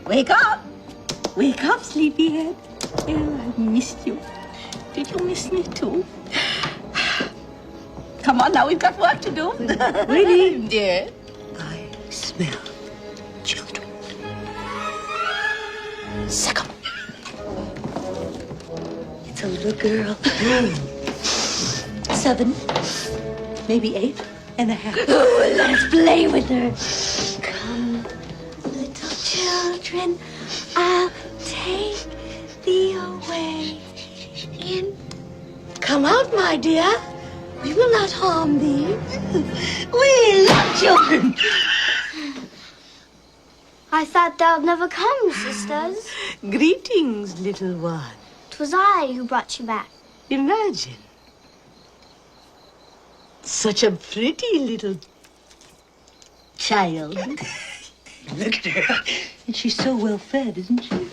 Wake up! Wake up, sleepyhead. Oh, I missed you. Did you miss me too? Come on, now we've got work to do. Winnie? Dear. I smell children. Suck 'em. It's a little girl. 7, maybe 8.5. Oh, let's play with her. Come, little children, I'll take thee away. In. Come out, my dear. We will not harm thee. We love children. I thought they'll never come, sisters. Greetings, little one. 'Twas I who brought you back. Imagine. Such a pretty little child. Look at her. And she's so well fed, isn't she?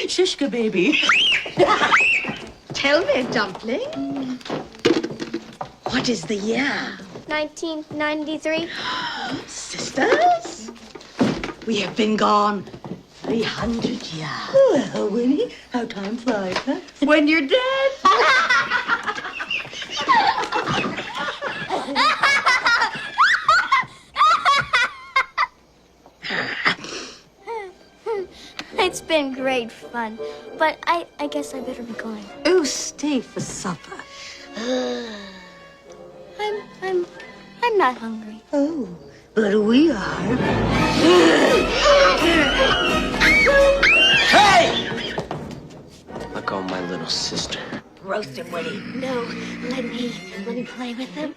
Shishka baby. Tell me, Dumpling. What is the year? 1993. Sisters? We have been gone 300 years. Well, Winnie, how time flies, huh? When you're dead. It's been great fun, but I guess I better be going. Oh, stay for supper. I'm not hungry. Oh, but we are. Hey! Let go of my little sister. Roast him, Winnie. No, let me play with him.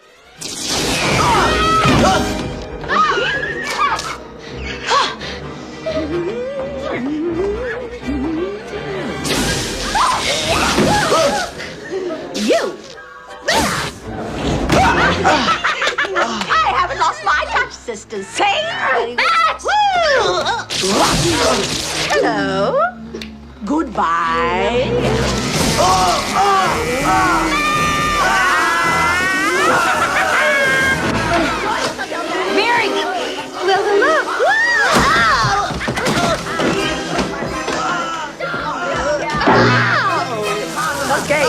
You! I haven't lost my touch, sisters. Say hello. Goodbye. Mary! Well, hello. Okay.